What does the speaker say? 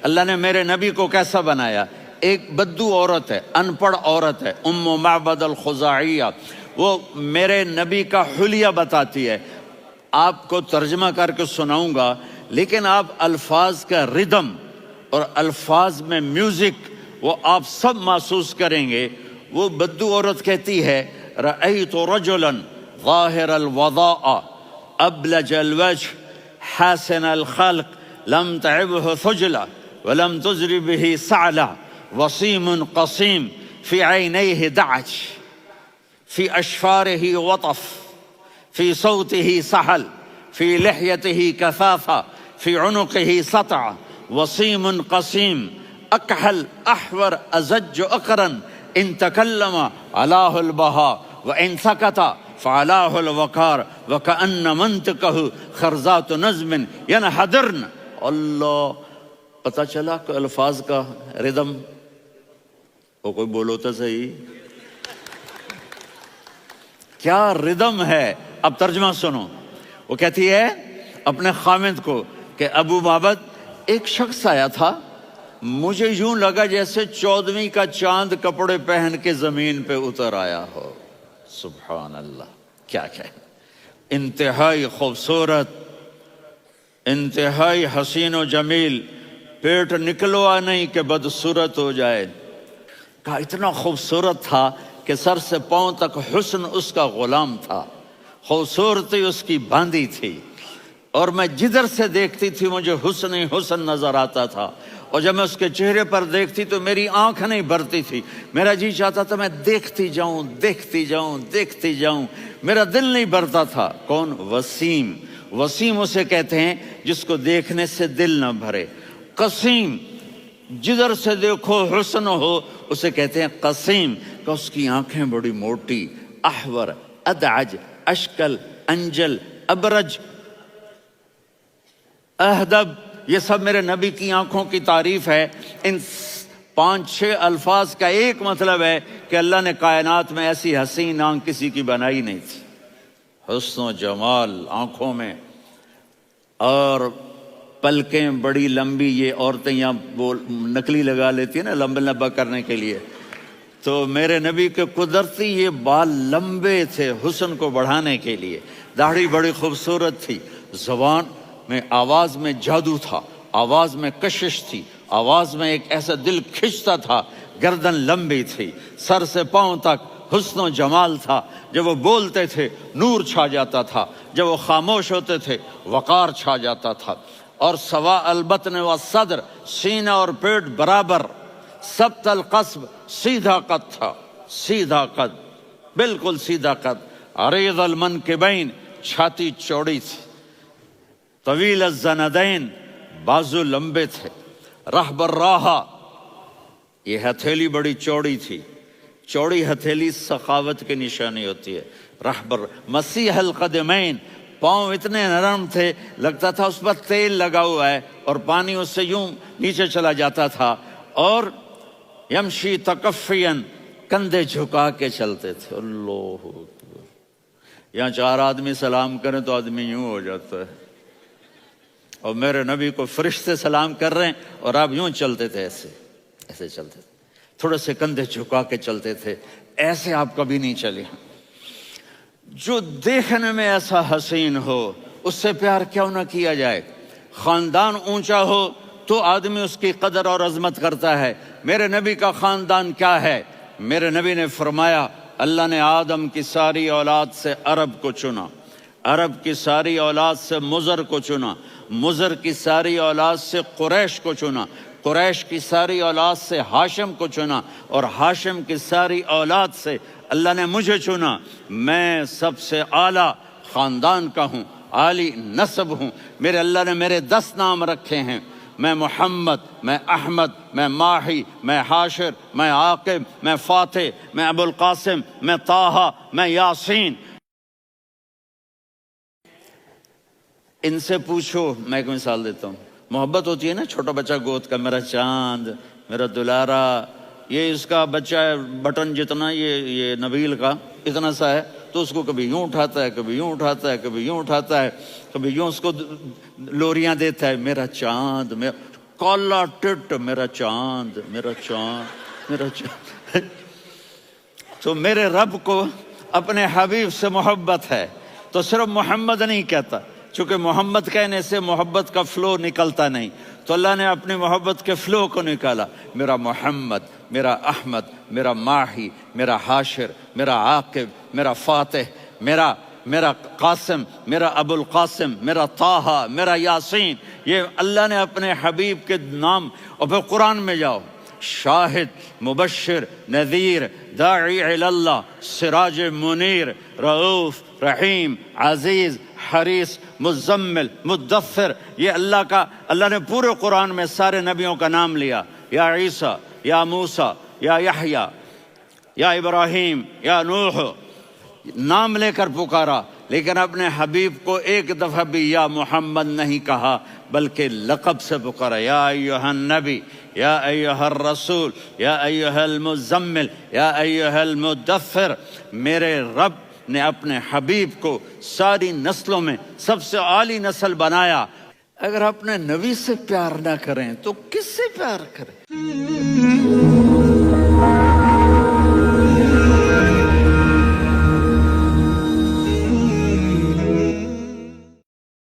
اللہ نے میرے نبی کو کیسا بنایا؟ ایک بدو عورت ہے، ان پڑھ عورت ہے، ام معبد الخزاعیہ، وہ میرے نبی کا حلیہ بتاتی ہے. آپ کو ترجمہ کر کے سناؤں گا، لیکن آپ الفاظ کا ردم اور الفاظ میں میوزک وہ آپ سب محسوس کریں گے. وہ بدو عورت کہتی ہے رأیت رجلا ظاہر الوضاء ابلج الوجه حاسن الخلق لم تعبه ثجلة ولم تزر به سعلة وصيم قصيم في عينيه دعج في أشفاره وطف في صوته سحل في لحيته كثافة في عنقه سطع وصيم قصيم أكحل أحور أزج أقرن إن تكلم علاه البهاء وإن سكت فعلاه الوقار وكأن منطقه خرزات نظم ينحدرن. اللہ، پتہ چلا کہ الفاظ کا ردم. وہ کوئی بولو تو صحیح، کیا ردم ہے. اب ترجمہ سنو. وہ کہتی ہے اپنے خامند کو کہ ابو معبد، ایک شخص آیا تھا، مجھے یوں لگا جیسے 14ویں کا چاند کپڑے پہن کے زمین پہ اتر آیا ہو. سبحان اللہ، کیا انتہائی خوبصورت، انتہائی حسین و جمیل، پیٹ نکلوا نہیں کہ بدصورت ہو جائے. کہا اتنا خوبصورت تھا کہ سر سے پاؤں تک حسن اس کا غلام تھا، خوبصورتی اس کی باندھی تھی، اور میں جدھر سے دیکھتی تھی مجھے حسن ہی حسن نظر آتا تھا، اور جب میں اس کے چہرے پر دیکھتی تو میری آنکھ نہیں بھرتی تھی، میرا جی چاہتا تھا میں دیکھتی جاؤں دیکھتی جاؤں دیکھتی جاؤں، میرا دل نہیں بھرتا تھا. کون؟ وسیم. وسیم اسے کہتے ہیں جس کو دیکھنے سے دل نہ بھرے. قسیم، جدھر سے دیکھو حسن ہو، اسے کہتے ہیں قسیم، کہ اس کی آنکھیں بڑی موٹی. احور، ادعج، اشکل، انجل، ابرج، اہدب، یہ سب میرے نبی کی آنکھوں کی تعریف ہے. ان 5-6 الفاظ کا ایک مطلب ہے کہ اللہ نے کائنات میں ایسی حسین آنکھ کسی کی بنائی نہیں تھی. حسن و جمال آنکھوں میں، اور پلکیں بڑی لمبی. یہ عورتیں یہاں نکلی لگا لیتی ہیں نا لمبا لمبا کرنے کے لیے، تو میرے نبی کے قدرتی یہ بال لمبے تھے حسن کو بڑھانے کے لیے. داڑھی بڑی خوبصورت تھی. زبان میں، آواز میں جادو تھا، آواز میں کشش تھی، آواز میں ایک ایسا دل کھنچتا تھا. گردن لمبی تھی، سر سے پاؤں تک حسن و جمال تھا. جب وہ بولتے تھے نور چھا جاتا تھا، جب وہ خاموش ہوتے تھے وقار چھا جاتا تھا. اور سوا البطن و صدر، سینہ اور پیٹ برابر. سبت القصب، سیدھا قد تھا، سیدھا قد، بالکل سیدھا قد. عریض المنکبین، چھاتی چوڑی تھی. طویل الزندین، بازو لمبے تھے. رحب الراحہ، یہ ہتھیلی بڑی چوڑی تھی. چوڑی ہتھیلی سخاوت کی نشانی ہوتی ہے. رحبر. مسیح القدمین، پاؤں اتنے نرم تھے لگتا تھا اس پر تیل لگا ہوا ہے، اور پانی اس سے یوں نیچے چلا جاتا تھا. اور یمشی تکفین، کندھے جھکا کے چلتے تھے. اللہ اکبر. یہاں 4 آدمی سلام کریں تو آدمی یوں ہو جاتا ہے، اور میرے نبی کو فرشتے سلام کر رہے ہیں اور آپ یوں چلتے تھے، ایسے ایسے چلتے تھے، تھوڑے سے کندھے جھکا کے چلتے تھے. ایسے آپ کبھی نہیں چلے. جو دیکھنے میں ایسا حسین ہو اس سے پیار کیوں نہ کیا جائے. خاندان اونچا ہو تو آدمی اس کی قدر اور عظمت کرتا ہے. میرے نبی کا خاندان کیا ہے؟ میرے نبی نے فرمایا اللہ نے آدم کی ساری اولاد سے عرب کو چنا، عرب کی ساری اولاد سے مضر کو چنا، مضر کی ساری اولاد سے قریش کو چنا، قریش کی ساری اولاد سے ہاشم کو چنا، اور ہاشم کی ساری اولاد سے اللہ نے مجھے چنا. میں سب سے اعلیٰ خاندان کا ہوں، عالی نسب ہوں. میرے اللہ نے میرے 10 نام رکھے ہیں. میں محمد، میں احمد، میں ماہی، میں حاشر، میں عاقب، میں فاتح، میں ابو القاسم، میں طٰہٰ، میں یاسین. ان سے پوچھو. میں ایک مثال دیتا ہوں. محبت ہوتی ہے نا، چھوٹا بچہ گود کا، میرا چاند، میرا دلارا، یہ اس کا بچہ ہے بٹن جتنا، یہ نبیل کا اتنا سا ہے، تو اس کو کبھی یوں اٹھاتا ہے، کبھی یوں اٹھاتا ہے، کبھی یوں اٹھاتا ہے، کبھی یوں اس کو لوریاں دیتا ہے. میرا چاند، کالا ٹٹ میرا چاند میرا چاند میرا چاند۔ تو میرے رب کو اپنے حبیب سے محبت ہے تو صرف محمد نہیں کہتا، چونکہ محمد کہنے سے محبت کا فلو نکلتا نہیں، تو اللہ نے اپنی محبت کے فلو کو نکالا، میرا محمد، میرا احمد، میرا ماہی، میرا حاشر، میرا عاقب، میرا فاتح، میرا قاسم، میرا ابو القاسم، میرا طٰہٰ، میرا یاسین، یہ اللہ نے اپنے حبیب کے نام۔ اور پھر قرآن میں جاؤ، شاہد، مبشر، نذیر، داعی الی اللہ، سراج منیر، رؤوف، رحیم، عزیز، حریص، مزمل، مدثر، یہ اللہ نے پورے قرآن میں سارے نبیوں کا نام لیا، یا عیسیٰ، یا موسیٰ، یا یحییٰ، یا ابراہیم، یا نوح، نام لے کر پکارا، لیکن اپنے حبیب کو ایک دفعہ بھی یا محمد نہیں کہا بلکہ لقب سے پکارا، یا ایھا النبی، یا ایھا الرسول، یا ایھا المزمل، یا ایھا المدثر۔ میرے رب نے اپنے حبیب کو ساری نسلوں میں سب سے عالی نسل بنایا۔ اگر اپنے نبی سے پیار نہ کریں تو کس سے پیار کریں؟